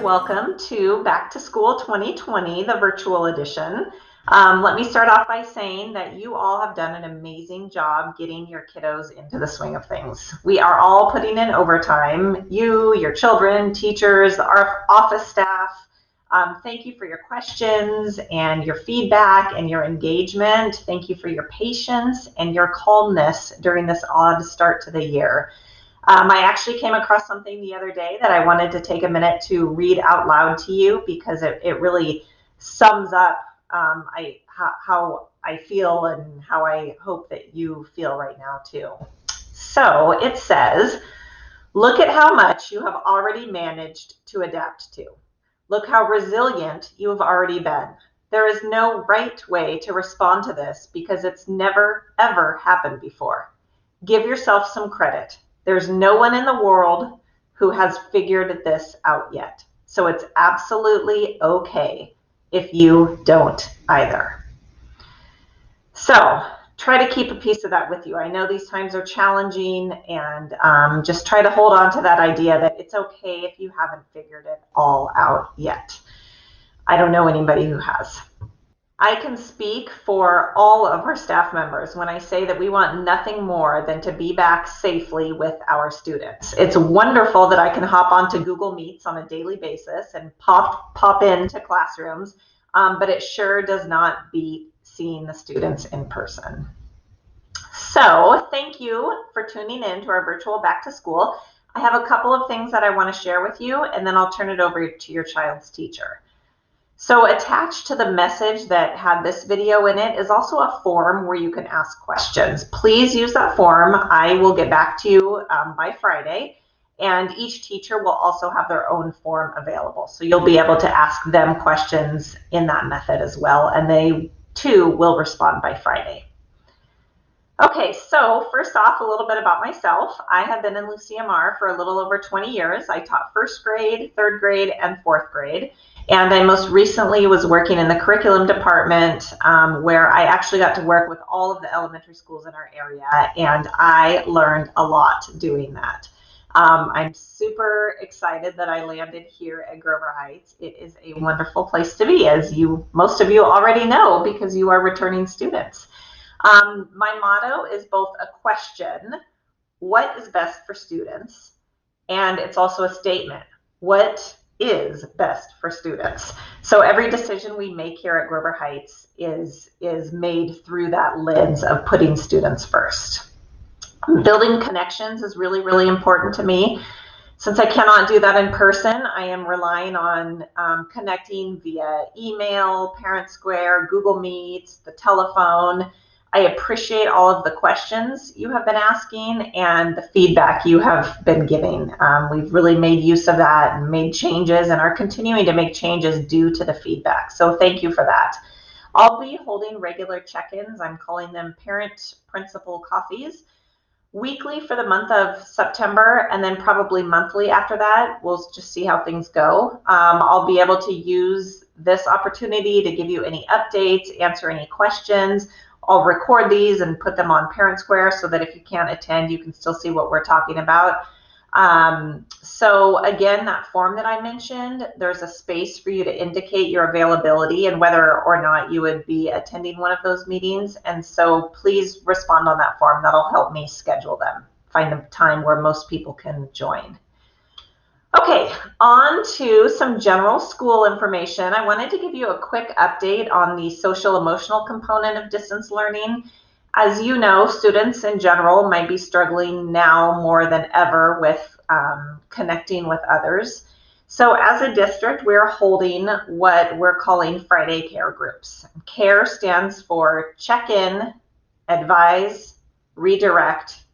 welcome to Back to School 2020, the virtual edition. Let me start off by saying that you all have done an amazing job getting your kiddos into the swing of things. We are all putting in overtime. You, your children, teachers, our office staff. Thank you for your questions and your feedback and your engagement. Thank you for your patience and your calmness during this odd start to the year. I actually came across something the other day that I wanted to take a minute to read out loud to you because it really sums up how I feel and how I hope that you feel right now too. So it says, look at how much you have already managed to adapt to. Look how resilient you have already been. There is no right way to respond to this because it's never, ever happened before. Give yourself some credit. There's no one in the world who has figured this out yet. So it's absolutely okay if you don't either. So try to keep a piece of that with you. I know these times are challenging, and just try to hold on to that idea that it's okay if you haven't figured it all out yet. I don't know anybody who has. I can speak for all of our staff members when I say that we want nothing more than to be back safely with our students. It's wonderful that I can hop onto Google Meets on a daily basis and pop into classrooms, but it sure does not beat seeing the students in person. So thank you for tuning in to our virtual Back to School. I have a couple of things that I want to share with you, and then I'll turn it over to your child's teacher. So attached to the message that had this video in it is also a form where you can ask questions. Please use that form. I will get back to you by Friday, and each teacher will also have their own form available. So you'll be able to ask them questions in that method as well, and they too will respond by Friday. Okay, so first off, a little bit about myself. I have been in LuCMR for a little over 20 years. I taught first grade, third grade, and fourth grade. And I most recently was working in the curriculum department where I actually got to work with all of the elementary schools in our area, and I learned a lot doing that. I'm super excited that I landed here at Grover Heights. It is a wonderful place to be, as most of you already know because you are returning students. My motto is both a question, what is best for students? And it's also a statement, what is best for students? So every decision we make here at Grover Heights is made through that lens of putting students first. Building connections is really, really important to me. Since I cannot do that in person, I am relying on connecting via email, Parent Square, Google Meets, the telephone. I appreciate all of the questions you have been asking and the feedback you have been giving. We've really made use of that and made changes and are continuing to make changes due to the feedback. So thank you for that. I'll be holding regular check-ins. I'm calling them parent principal coffees. Weekly for the month of September, and then probably monthly after that. We'll just see how things go. I'll be able to use this opportunity to give you any updates, answer any questions. I'll record these and put them on Parent Square so that if you can't attend, you can still see what we're talking about. So again, that form that I mentioned, there's a space for you to indicate your availability and whether or not you would be attending one of those meetings. And so please respond on that form. That'll help me schedule them, find a time where most people can join. Okay, on to some general school information. I wanted to give you a quick update on the social emotional component of distance learning. As you know, students in general might be struggling now more than ever with connecting with others. So as a district, we're holding what we're calling Friday Care groups. CARE stands for check-in, advise, redirect,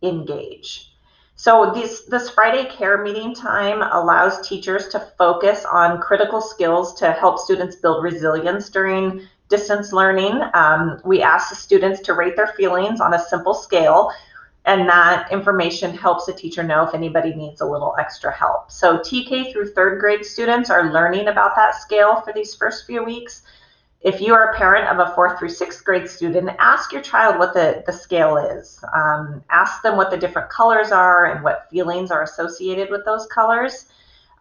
engage. So this Friday Care meeting time allows teachers to focus on critical skills to help students build resilience during distance learning. We ask the students to rate their feelings on a simple scale, and that information helps the teacher know if anybody needs a little extra help. So TK through third grade students are learning about that scale for these first few weeks. If you are a parent of a 4th through 6th grade student, ask your child what the scale is. Ask them what the different colors are and what feelings are associated with those colors.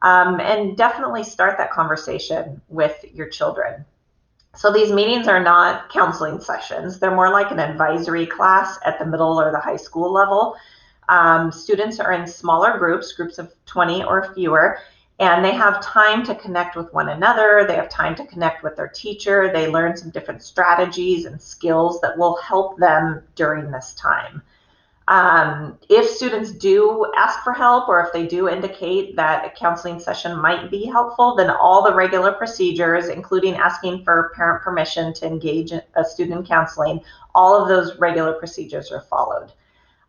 and definitely start that conversation with your children. So these meetings are not counseling sessions. They're more like an advisory class at the middle or the high school level. Students are in smaller groups of 20 or fewer, and they have time to connect with one another. They have time to connect with their teacher. They learn some different strategies and skills that will help them during this time. If students do ask for help, or if they do indicate that a counseling session might be helpful, then all the regular procedures, including asking for parent permission to engage a student in counseling, all of those regular procedures are followed.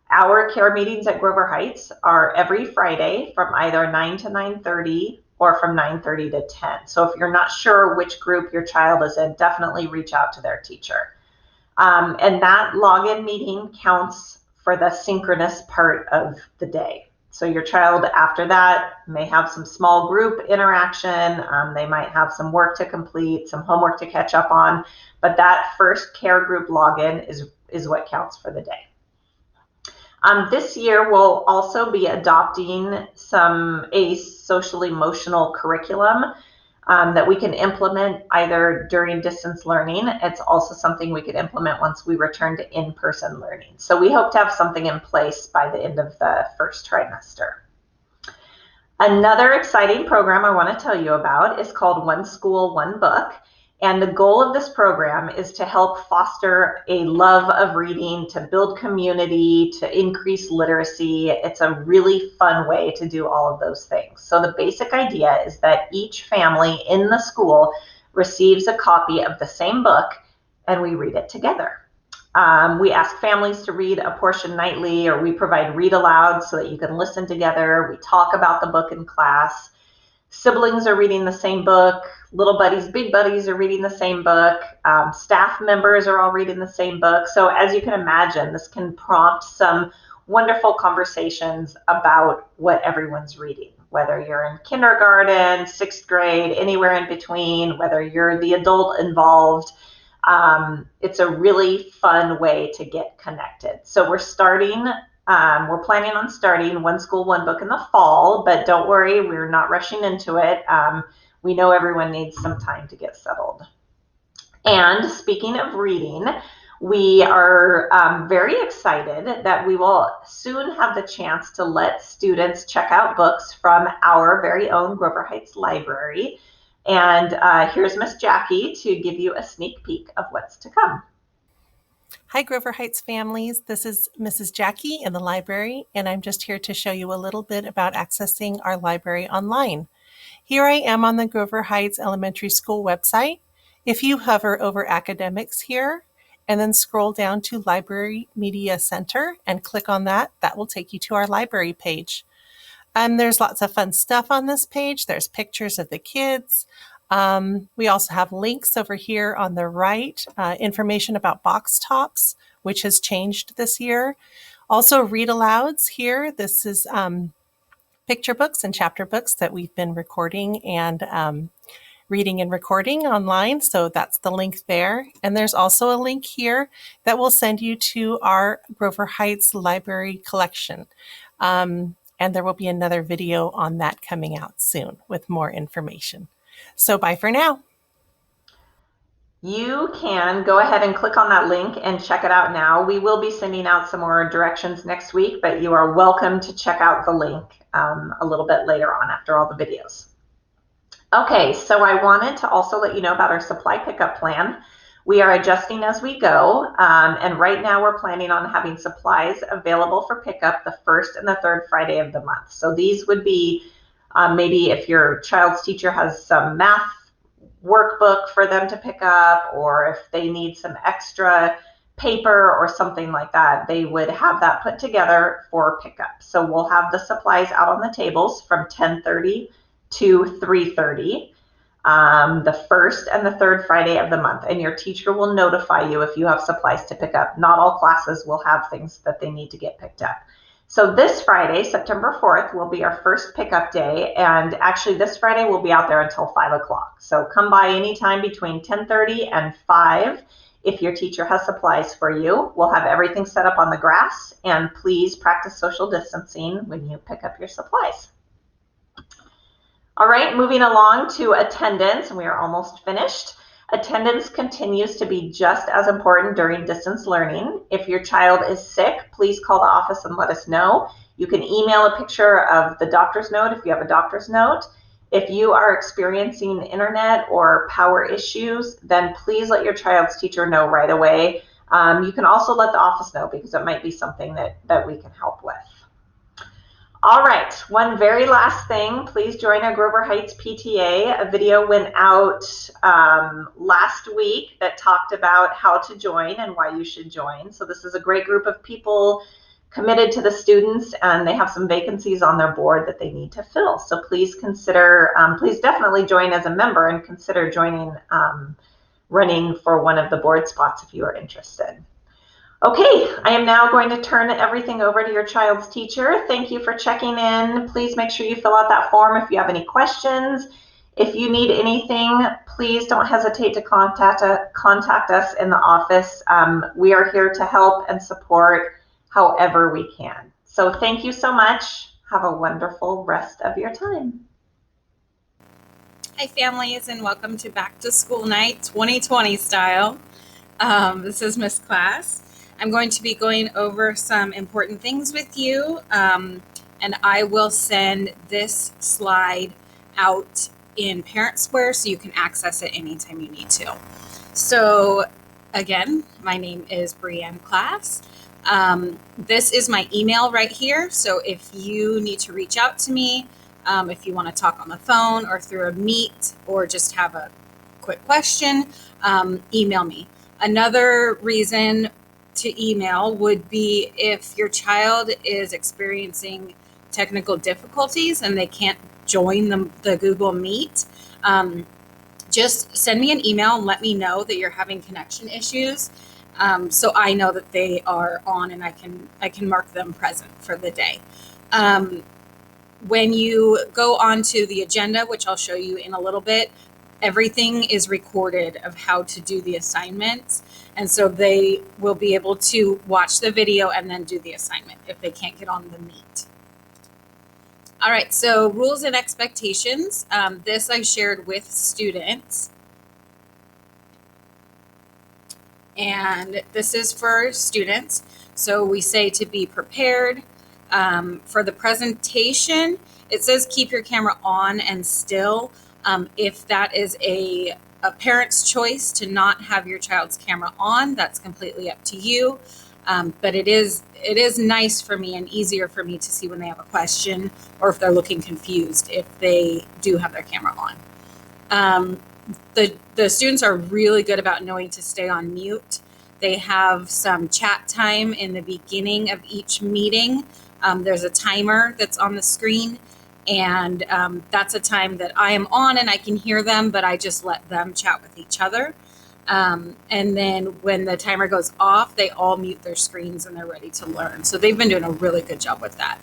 Our care meetings at Grover Heights are every Friday from either 9 to 9:30 or from 9:30 to 10. So if you're not sure which group your child is in, definitely reach out to their teacher. And that login meeting counts for the synchronous part of the day. So your child after that may have some small group interaction. They might have some work to complete, some homework to catch up on, but that first care group login is what counts for the day. This year we'll also be adopting a social emotional curriculum that we can implement either during distance learning. It's also something we could implement once we return to in-person learning. So we hope to have something in place by the end of the first trimester. Another exciting program I want to tell you about is called One School, One Book. And the goal of this program is to help foster a love of reading, to build community, to increase literacy. It's a really fun way to do all of those things. So the basic idea is that each family in the school receives a copy of the same book, and we read it together. We ask families to read a portion nightly, or we provide read aloud so that you can listen together. We talk about the book in class. Siblings are reading the same book. Little buddies, big buddies are reading the same book. Staff members are all reading the same book. So as you can imagine, this can prompt some wonderful conversations about what everyone's reading, whether you're in kindergarten, 6th grade, anywhere in between, whether you're the adult involved. It's a really fun way to get connected. So we're planning on starting One School, One Book in the fall, but don't worry, we're not rushing into it. We know everyone needs some time to get settled. And speaking of reading, we are very excited that we will soon have the chance to let students check out books from our very own Grover Heights Library. And here's Miss Jackie to give you a sneak peek of what's to come. Hi, Grover Heights families. This is Mrs. Jackie in the library, and I'm just here to show you a little bit about accessing our library online. Here I am on the Grover Heights Elementary School website. If you hover over Academics here and then scroll down to Library Media Center and click on that, that will take you to our library page. There's lots of fun stuff on this page. There's pictures of the kids. We also have links over here on the right, information about box tops, which has changed this year. Also read alouds here. This is picture books and chapter books that we've been recording and reading and recording online. So that's the link there. And there's also a link here that will send you to our Grover Heights Library collection. And there will be another video on that coming out soon with more information. So bye for now. You can go ahead and click on that link and check it out now. We will be sending out some more directions next week, but you are welcome to check out the link a little bit later on after all the videos. Okay, so I wanted to also let you know about our supply pickup plan. We are adjusting as we go, and right now we're planning on having supplies available for pickup the first and the third Friday of the month. So these would be maybe if your child's teacher has some math workbook for them to pick up, or if they need some extra paper or something like that, they would have that put together for pickup. So we'll have the supplies out on the tables from 10:30 to 3:30. The first and the third Friday of the month, and your teacher will notify you if you have supplies to pick up. Not all classes will have things that they need to get picked up. So this Friday, September 4th, will be our first pickup day, and actually this Friday we'll be out there until 5 o'clock. So come by anytime between 10:30 and 5 if your teacher has supplies for you. We'll have everything set up on the grass, and please practice social distancing when you pick up your supplies. All right, moving along to attendance, and we are almost finished. Attendance continues to be just as important during distance learning. If your child is sick, please call the office and let us know. You can email a picture of the doctor's note if you have a doctor's note. If you are experiencing internet or power issues, then please let your child's teacher know right away. You can also let the office know because it might be something that we can help with. All right, one very last thing, please join our Grover Heights PTA. A video went out last week that talked about how to join and why you should join. So this is a great group of people committed to the students, and they have some vacancies on their board that they need to fill. So please consider, please definitely join as a member and consider joining, running for one of the board spots if you are interested. Okay, I am now going to turn everything over to your child's teacher. Thank you for checking in. Please make sure you fill out that form if you have any questions. If you need anything, please don't hesitate to contact us in the office. We are here to help and support however we can. So thank you so much. Have a wonderful rest of your time. Hi families, and welcome to Back to School Night 2020 style. This is Miss Class. I'm going to be going over some important things with you, and I will send this slide out in Parent Square so you can access it anytime you need to. So again, my name is Brienne Class. This is my email right here. So if you need to reach out to me, if you want to talk on the phone or through a meet or just have a quick question, email me. Another reason to email would be if your child is experiencing technical difficulties and they can't join the Google Meet. Just send me an email and let me know that you're having connection issues, so I know that they are on and I can mark them present for the day. When you go onto the agenda, which I'll show you in a little bit, everything is recorded of how to do the assignments. And so they will be able to watch the video and then do the assignment if they can't get on the Meet. All right, so rules and expectations. This I shared with students. And this is for students. So we say to be prepared. For the presentation, it says keep your camera on and still. If that is a parent's choice to not have your child's camera on, that's completely up to you. But it is nice for me and easier for me to see when they have a question or if they're looking confused if they do have their camera on. The students are really good about knowing to stay on mute. They have some chat time in the beginning of each meeting. There's a timer that's on the screen, and that's a time that I am on and I can hear them, but I just let them chat with each other. And then when the timer goes off, they all mute their screens and they're ready to learn. So they've been doing a really good job with that.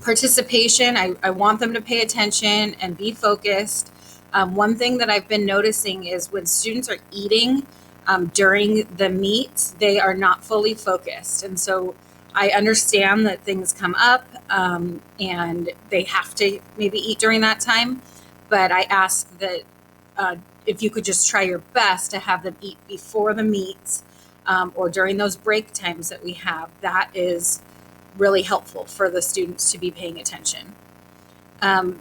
Participation, I want them to pay attention and be focused. One thing that I've been noticing is when students are eating during the meets, they are not fully focused. And so I understand that things come up and they have to maybe eat during that time, but I ask that if you could just try your best to have them eat before the meets or during those break times that we have. That is really helpful for the students to be paying attention.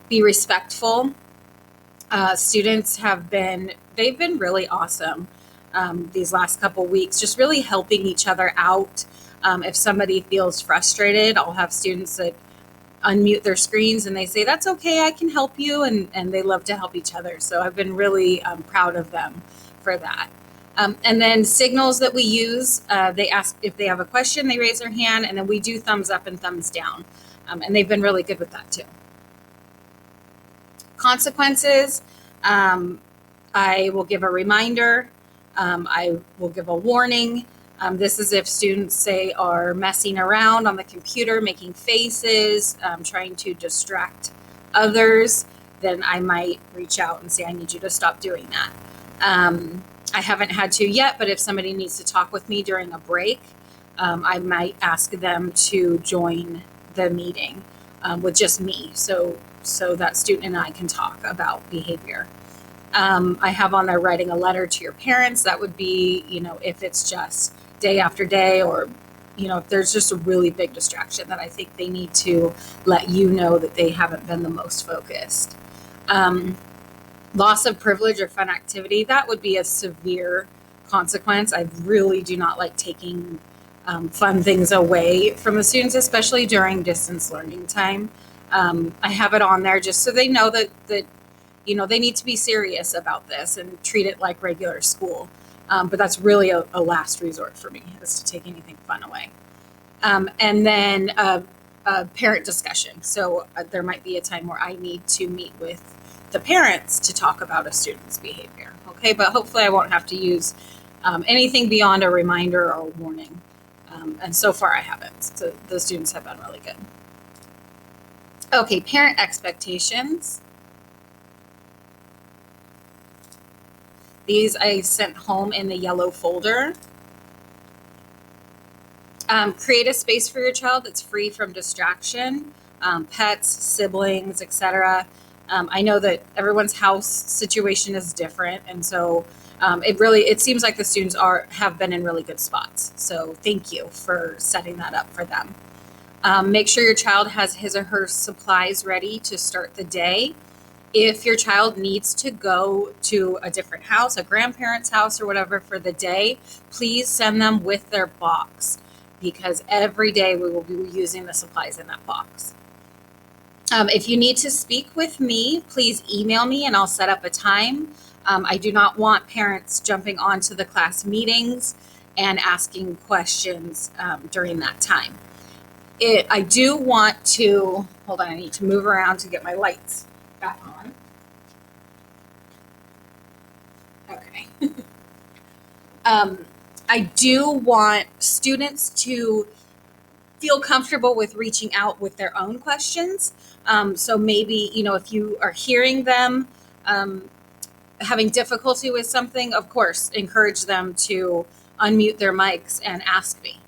Be respectful. Students they've been really awesome these last couple weeks, just really helping each other out. If somebody feels frustrated, I'll have students that unmute their screens and they say, that's okay, I can help you. And they love to help each other. So I've been really proud of them for that. And then signals that we use, they ask if they have a question, they raise their hand, and then we do thumbs up and thumbs down. And they've been really good with that too. Consequences, I will give a reminder. I will give a warning. This is if students, say, are messing around on the computer, making faces, trying to distract others, then I might reach out and say, I need you to stop doing that. I haven't had to yet, but if somebody needs to talk with me during a break, I might ask them to join the meeting with just me. So so that student and I can talk about behavior. I have on there writing a letter to your parents. That would be, if it's just day after day, or, if there's just a really big distraction that I think they need to let you know that they haven't been the most focused. Loss of privilege or fun activity, that would be a severe consequence. I really do not like taking fun things away from the students, especially during distance learning time. I have it on there just so they know that they need to be serious about this and treat it like regular school. But that's really a last resort for me, is to take anything fun away. And then a parent discussion. So there might be a time where I need to meet with the parents to talk about a student's behavior. Okay, but hopefully I won't have to use anything beyond a reminder or warning. And so far I haven't. So the students have been really good. Okay, parent expectations. These I sent home in the yellow folder. Create a space for your child that's free from distraction, pets, siblings, etc. I know that everyone's house situation is different, and so it seems like the students have been in really good spots. So thank you for setting that up for them. Make sure your child has his or her supplies ready to start the day. If your child needs to go to a different house, a grandparent's house or whatever for the day, please send them with their box, because every day we will be using the supplies in that box. If you need to speak with me, please email me and I'll set up a time. I do not want parents jumping onto the class meetings and asking questions during that time. I do want to, hold on, I need to move around to get my lights back on. Okay. I do want students to feel comfortable with reaching out with their own questions. So maybe, if you are hearing them having difficulty with something, of course, encourage them to unmute their mics and ask me.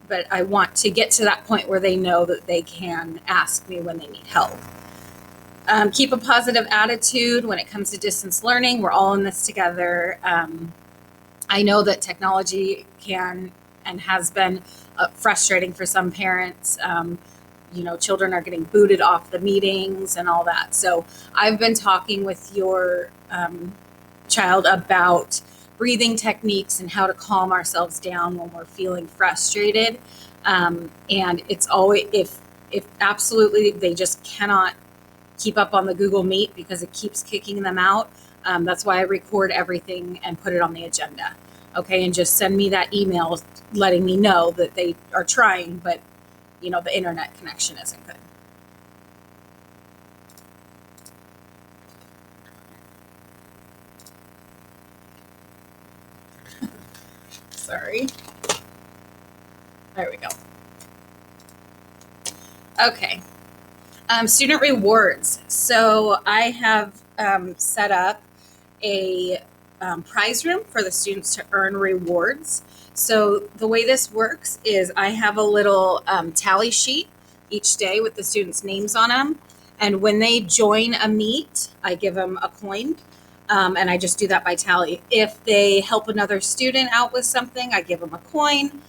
But I want to get to that point where they know that they can ask me when they need help. Keep a positive attitude when it comes to distance learning. We're all in this together. I know that technology can and has been frustrating for some parents. Children are getting booted off the meetings and all that. So I've been talking with your child about breathing techniques and how to calm ourselves down when we're feeling frustrated. And it's always, if absolutely they just cannot keep up on the Google Meet because it keeps kicking them out. That's why I record everything and put it on the agenda. Okay, and just send me that email letting me know that they are trying, but the internet connection isn't good. Sorry. There we go. Okay. Student rewards. So I have set up a prize room for the students to earn rewards. So the way this works is I have a little tally sheet each day with the students' names on them. And when they join a meet, I give them a coin. And I just do that by tally. If they help another student out with something, I give them a coin.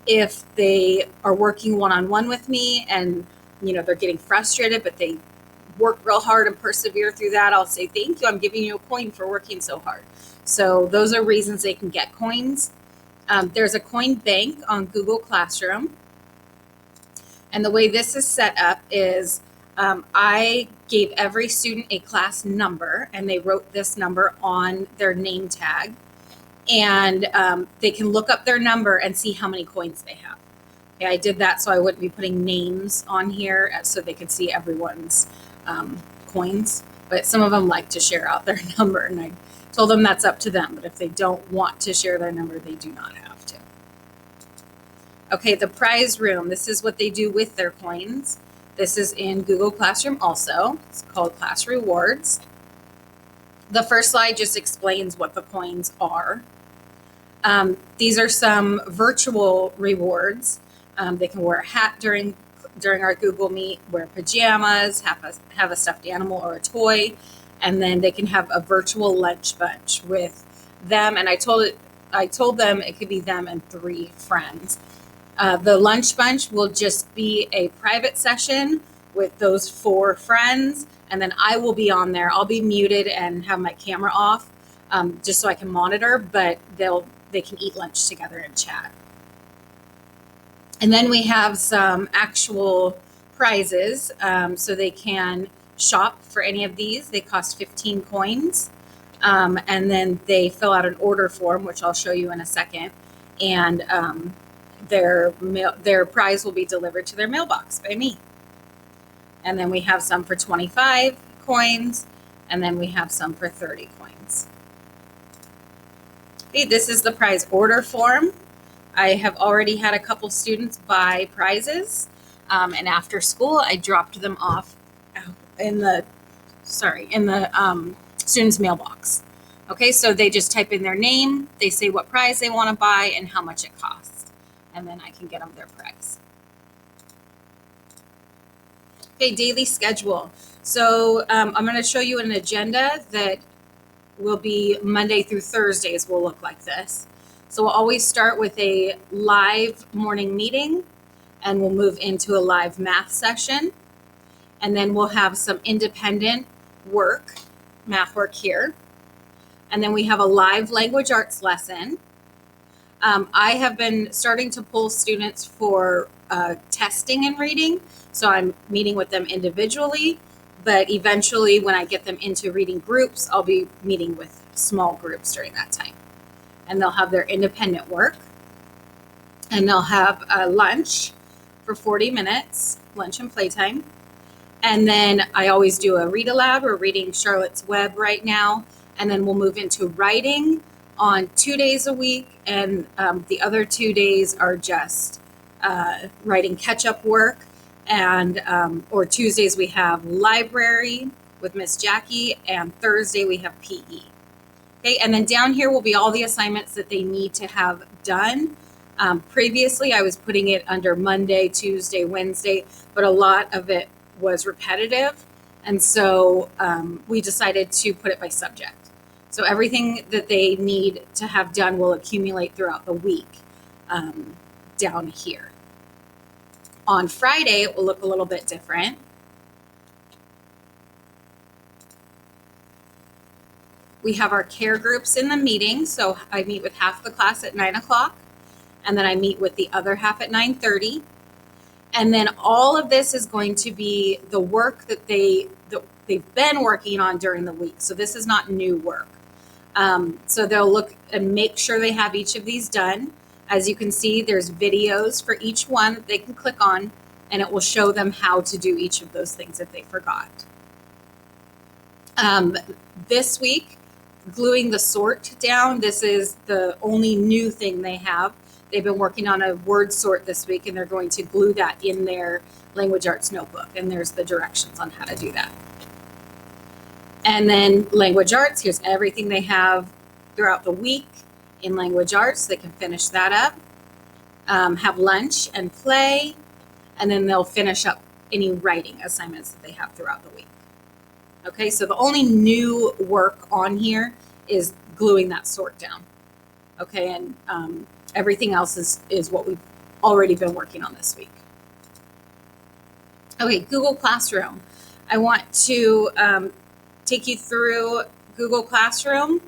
If they are working one-on-one with me and they're getting frustrated, but they work real hard and persevere through that, I'll say, thank you, I'm giving you a coin for working so hard. So those are reasons they can get coins. There's a coin bank on Google Classroom. And the way this is set up is I gave every student a class number, and they wrote this number on their name tag. And they can look up their number and see how many coins they have. Okay, I did that so I wouldn't be putting names on here so they could see everyone's coins. But some of them like to share out their number, and I told them that's up to them. But if they don't want to share their number, they do not have to. Okay, the prize room. This is what they do with their coins. This is in Google Classroom also. It's called Class Rewards. The first slide just explains what the coins are. These are some virtual rewards. They can wear a hat during during our Google Meet wear pajamas, have a stuffed animal or a toy, and then they can have a virtual lunch bunch with them. And I told them it could be them and 3 friends. The lunch bunch will just be a private session with those 4 friends, and then I will be on there. I'll be muted and have my camera off, just so I can monitor, but they can eat lunch together and chat. And then we have some actual prizes, so they can shop for any of these. They cost 15 coins. And then they fill out an order form, which I'll show you in a second. And their prize will be delivered to their mailbox by me. And then we have some for 25 coins, and then we have some for 30 coins. Okay, this is the prize order form. I have already had a couple students buy prizes, and after school I dropped them off in the student's mailbox. Okay, so they just type in their name, they say what prize they want to buy and how much it costs, and then I can get them their prize. Okay, daily schedule. So I'm going to show you an agenda that will be Monday through Thursdays will look like this. So we'll always start with a live morning meeting, and we'll move into a live math session. And then we'll have some independent work, math work here. And then we have a live language arts lesson. I have been starting to pull students for testing and reading. So I'm meeting with them individually, but eventually when I get them into reading groups, I'll be meeting with small groups during that time. And they'll have their independent work, and they'll have lunch for 40 minutes, lunch and playtime. And then I always do a read aloud. We're reading Charlotte's Web right now, and then we'll move into writing on 2 days a week, and the other 2 days are just writing catch-up work. And or Tuesdays we have library with Miss Jackie, and Thursday we have PE. Okay, and then down here will be all the assignments that they need to have done. Previously, I was putting it under Monday, Tuesday, Wednesday, but a lot of it was repetitive. And so we decided to put it by subject. So everything that they need to have done will accumulate throughout the week down here. On Friday, it will look a little bit different. We have our care groups in the meeting. So I meet with half the class at 9 o'clock, and then I meet with the other half at 9:30. And then all of this is going to be the work that they've been working on during the week. So this is not new work. So they'll look and make sure they have each of these done. As you can see, there's videos for each one that they can click on, and it will show them how to do each of those things if they forgot. This week, gluing the sort down, this is the only new thing they have. They've been working on a word sort this week, and they're going to glue that in their language arts notebook, and there's the directions on how to do that. And then language arts, here's everything they have throughout the week in language arts. They can finish that up, have lunch and play, and then they'll finish up any writing assignments that they have throughout the week. Okay, so the only new work on here is gluing that sort down. Okay, and everything else is what we've already been working on this week. Okay, Google Classroom. I want to take you through Google Classroom.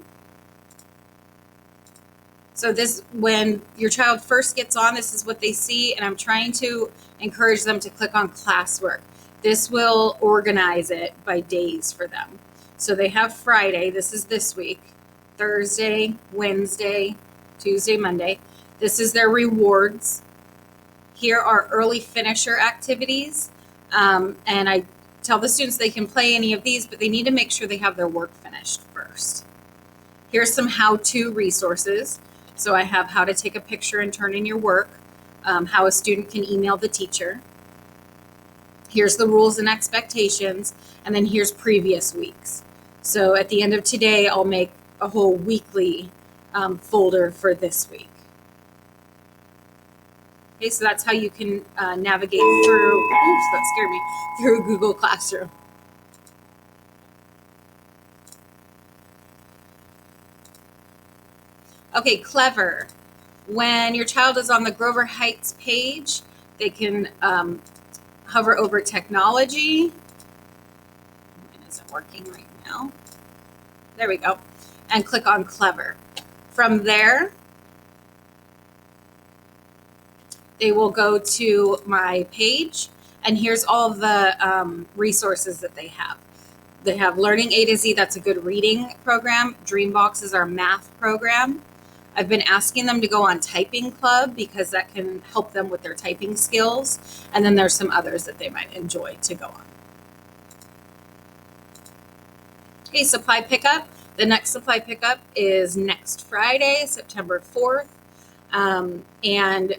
So this, when your child first gets on, this is what they see, and I'm trying to encourage them to click on classwork. This will organize it by days for them. So they have Friday, this is this week, Thursday, Wednesday, Tuesday, Monday. This is their rewards. Here are early finisher activities. And I tell the students they can play any of these, but they need to make sure they have their work finished first. Here's some how-to resources. So I have how to take a picture and turn in your work, how a student can email the teacher. Here's the rules and expectations, and then here's previous weeks. So at the end of today, I'll make a whole weekly folder for this week. Okay, so that's how you can navigate through, oops, that scared me, through Google Classroom. Okay, Clever. When your child is on the Grover Heights page, they can hover over technology. It isn't working right now. There we go. And click on Clever. From there, they will go to my page, and here's all of the resources that they have. They have Learning A to Z, that's a good reading program. Dreambox is our math program. I've been asking them to go on Typing Club because that can help them with their typing skills. And then there's some others that they might enjoy to go on. Okay, supply pickup. The next supply pickup is next Friday, September 4th. And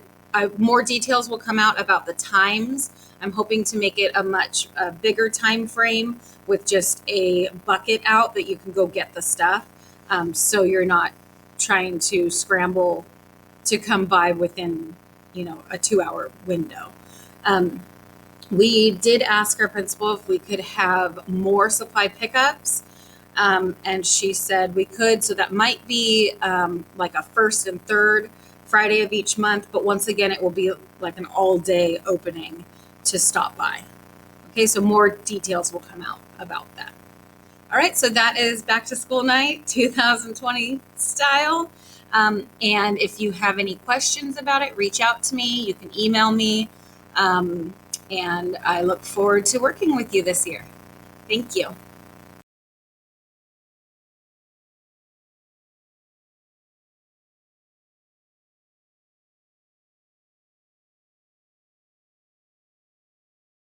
more details will come out about the times. I'm hoping to make it a much bigger time frame with just a bucket out that you can go get the stuff. So you're not trying to scramble to come by within, a 2-hour window. We did ask our principal if we could have more supply pickups. And she said we could, so that might be like a first and third Friday of each month, but once again, it will be like an all-day opening to stop by. Okay, so more details will come out about that. All right, so that is Back to School Night 2020 style. And if you have any questions about it, reach out to me. You can email me. And I look forward to working with you this year. Thank you.